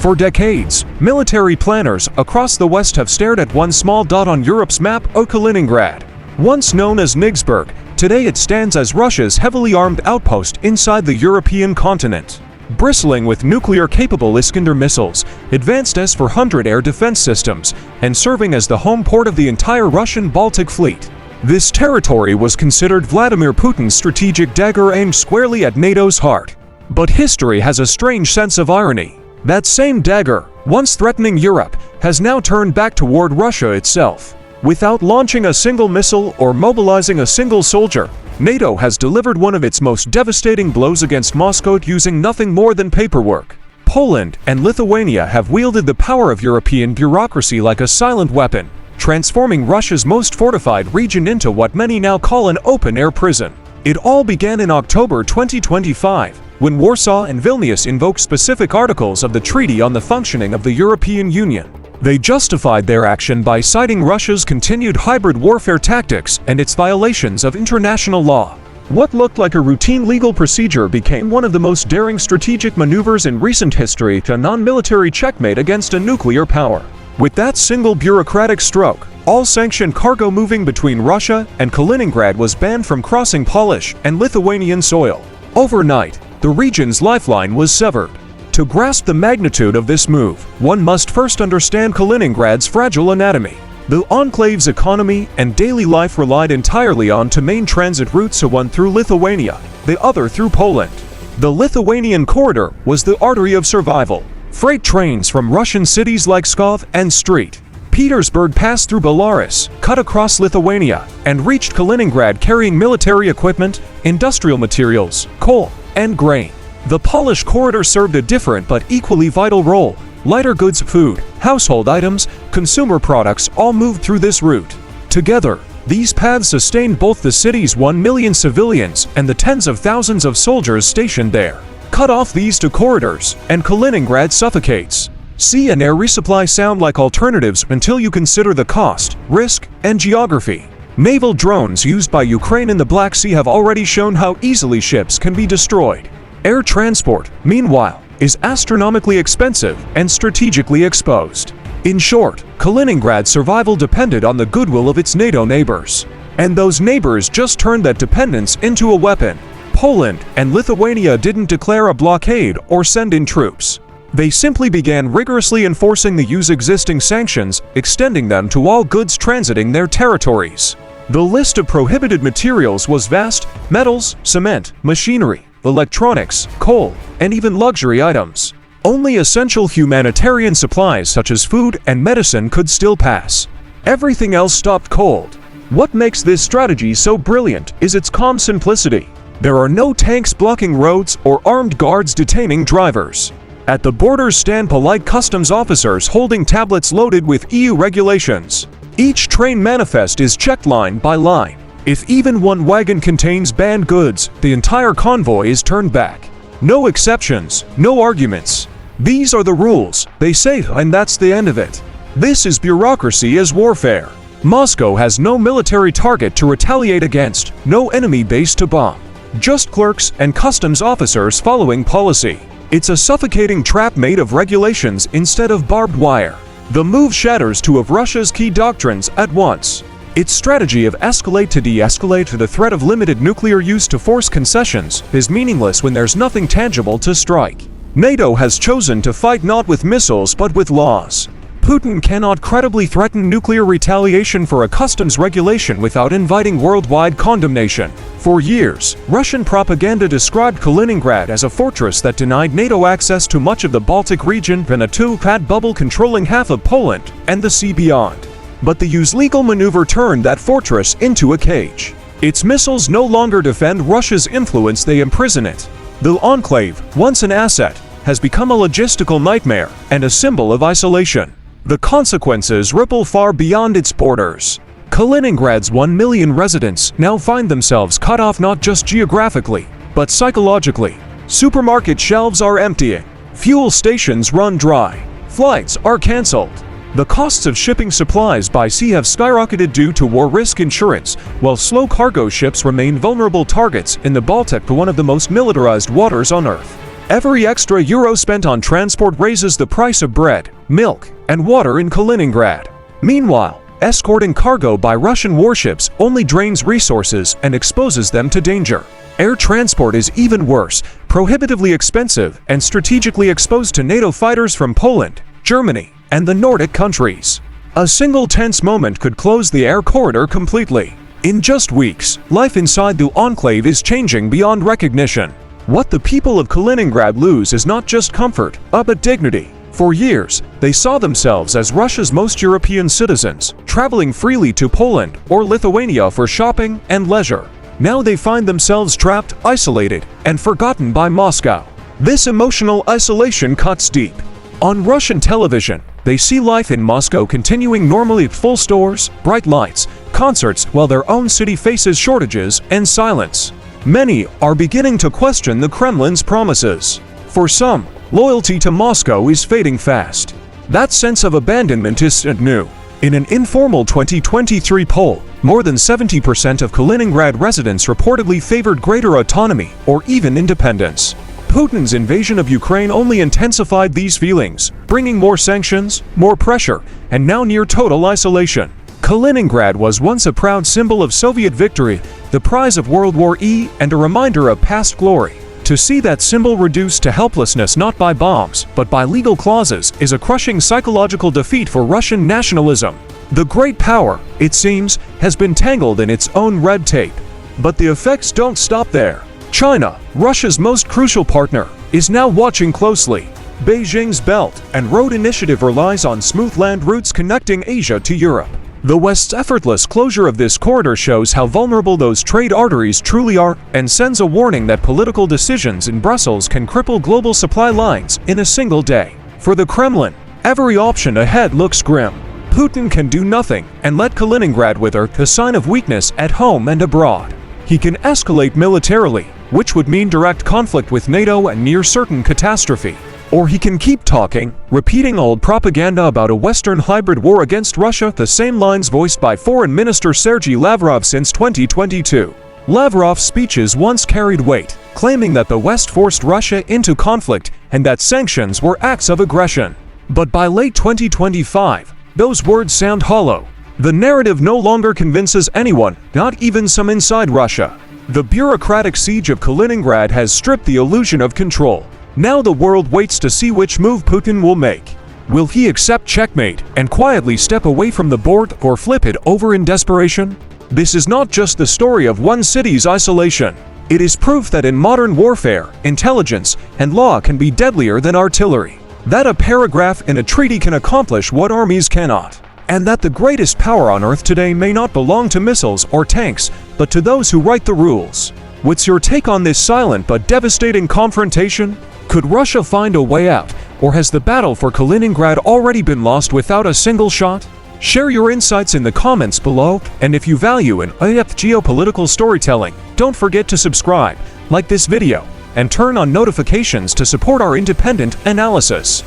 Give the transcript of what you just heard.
For decades, military planners across the West have stared at one small dot on Europe's map, Kaliningrad. Once known as Nigsburg, today it stands as Russia's heavily armed outpost inside the European continent. Bristling with nuclear-capable Iskander missiles, advanced S-400 air defense systems, and serving as the home port of the entire Russian Baltic Fleet. This territory was considered Vladimir Putin's strategic dagger aimed squarely at NATO's heart. But history has a strange sense of irony. That same dagger, once threatening Europe, has now turned back toward Russia itself. Without launching a single missile or mobilizing a single soldier, NATO has delivered one of its most devastating blows against Moscow using nothing more than paperwork. Poland and Lithuania have wielded the power of European bureaucracy like a silent weapon, transforming Russia's most fortified region into what many now call an open-air prison. It all began in October 2025, when Warsaw and Vilnius invoked specific articles of the Treaty on the Functioning of the European Union. They justified their action by citing Russia's continued hybrid warfare tactics and its violations of international law. What looked like a routine legal procedure became one of the most daring strategic maneuvers in recent history to non-military checkmate against a nuclear power. With that single bureaucratic stroke, all sanctioned cargo moving between Russia and Kaliningrad was banned from crossing Polish and Lithuanian soil. Overnight, the region's lifeline was severed. To grasp the magnitude of this move, one must first understand Kaliningrad's fragile anatomy. The enclave's economy and daily life relied entirely on two main transit routes, one through Lithuania, the other through Poland. The Lithuanian corridor was the artery of survival. Freight trains from Russian cities like Pskov and St. Petersburg passed through Belarus, cut across Lithuania, and reached Kaliningrad carrying military equipment, industrial materials, coal, and grain. The Polish corridor served a different but equally vital role. Lighter goods, food, household items, consumer products all moved through this route. Together, these paths sustained both the city's 1 million civilians and the tens of thousands of soldiers stationed there. Cut off these two corridors, and Kaliningrad suffocates. Sea and air resupply sound like alternatives until you consider the cost, risk, and geography. Naval drones used by Ukraine in the Black Sea have already shown how easily ships can be destroyed. Air transport, meanwhile, is astronomically expensive and strategically exposed. In short, Kaliningrad's survival depended on the goodwill of its NATO neighbors. And those neighbors just turned that dependence into a weapon. Poland and Lithuania didn't declare a blockade or send in troops. They simply began rigorously enforcing the EU's existing sanctions, extending them to all goods transiting their territories. The list of prohibited materials was vast: metals, cement, machinery, electronics, coal, and even luxury items. Only essential humanitarian supplies such as food and medicine could still pass. Everything else stopped cold. What makes this strategy so brilliant is its calm simplicity. There are no tanks blocking roads or armed guards detaining drivers. At the borders stand polite customs officers holding tablets loaded with EU regulations. Each train manifest is checked line by line. If even one wagon contains banned goods, the entire convoy is turned back. No exceptions, no arguments. These are the rules, they say, and that's the end of it. This is bureaucracy as warfare. Moscow has no military target to retaliate against, no enemy base to bomb. Just clerks and customs officers following policy. It's a suffocating trap made of regulations instead of barbed wire. The move shatters two of Russia's key doctrines at once. Its strategy of escalate to de-escalate to the threat of limited nuclear use to force concessions is meaningless when there's nothing tangible to strike. NATO has chosen to fight not with missiles but with laws. Putin cannot credibly threaten nuclear retaliation for a customs regulation without inviting worldwide condemnation. For years, Russian propaganda described Kaliningrad as a fortress that denied NATO access to much of the Baltic region and a two-pad bubble controlling half of Poland and the sea beyond. But the EU's legal maneuver turned that fortress into a cage. Its missiles no longer defend Russia's influence, they imprison it. The enclave, once an asset, has become a logistical nightmare and a symbol of isolation. The consequences ripple far beyond its borders. Kaliningrad's 1 million residents now find themselves cut off not just geographically, but psychologically. Supermarket shelves are emptying. Fuel stations run dry. Flights are cancelled. The costs of shipping supplies by sea have skyrocketed due to war risk insurance, while slow cargo ships remain vulnerable targets in the Baltic, one of the most militarized waters on Earth. Every extra euro spent on transport raises the price of bread, milk, and water in Kaliningrad. Meanwhile, escorting cargo by Russian warships only drains resources and exposes them to danger. Air transport is even worse, prohibitively expensive and strategically exposed to NATO fighters from Poland, Germany, and the Nordic countries. A single tense moment could close the air corridor completely. In just weeks, life inside the enclave is changing beyond recognition. What the people of Kaliningrad lose is not just comfort, but dignity. For years, they saw themselves as Russia's most European citizens, traveling freely to Poland or Lithuania for shopping and leisure. Now they find themselves trapped, isolated, and forgotten by Moscow. This emotional isolation cuts deep. On Russian television, they see life in Moscow continuing normally at full stores, bright lights, concerts, while their own city faces shortages and silence. Many are beginning to question the Kremlin's promises. For some, loyalty to Moscow is fading fast. That sense of abandonment isn't new. In an informal 2023 poll, more than 70% of Kaliningrad residents reportedly favored greater autonomy or even independence. Putin's invasion of Ukraine only intensified these feelings, bringing more sanctions, more pressure, and now near total isolation. Kaliningrad was once a proud symbol of Soviet victory, the prize of World War I, and a reminder of past glory. To see that symbol reduced to helplessness not by bombs, but by legal clauses, is a crushing psychological defeat for Russian nationalism. The great power, it seems, has been tangled in its own red tape. But the effects don't stop there. China, Russia's most crucial partner, is now watching closely. Beijing's Belt and Road Initiative relies on smooth land routes connecting Asia to Europe. The West's effortless closure of this corridor shows how vulnerable those trade arteries truly are and sends a warning that political decisions in Brussels can cripple global supply lines in a single day. For the Kremlin, every option ahead looks grim. Putin can do nothing and let Kaliningrad wither, a sign of weakness at home and abroad. He can escalate militarily, which would mean direct conflict with NATO and near certain catastrophe. Or he can keep talking, repeating old propaganda about a Western hybrid war against Russia, the same lines voiced by Foreign Minister Sergei Lavrov since 2022. Lavrov's speeches once carried weight, claiming that the West forced Russia into conflict and that sanctions were acts of aggression. But by late 2025, those words sound hollow. The narrative no longer convinces anyone, not even some inside Russia. The bureaucratic siege of Kaliningrad has stripped the illusion of control. Now the world waits to see which move Putin will make. Will he accept checkmate and quietly step away from the board or flip it over in desperation? This is not just the story of one city's isolation. It is proof that in modern warfare, intelligence and law can be deadlier than artillery. That a paragraph in a treaty can accomplish what armies cannot. And that the greatest power on earth today may not belong to missiles or tanks, but to those who write the rules. What's your take on this silent but devastating confrontation? Could Russia find a way out, or has the battle for Kaliningrad already been lost without a single shot? Share your insights in the comments below, and if you value an in-depth geopolitical storytelling, don't forget to subscribe, like this video, and turn on notifications to support our independent analysis.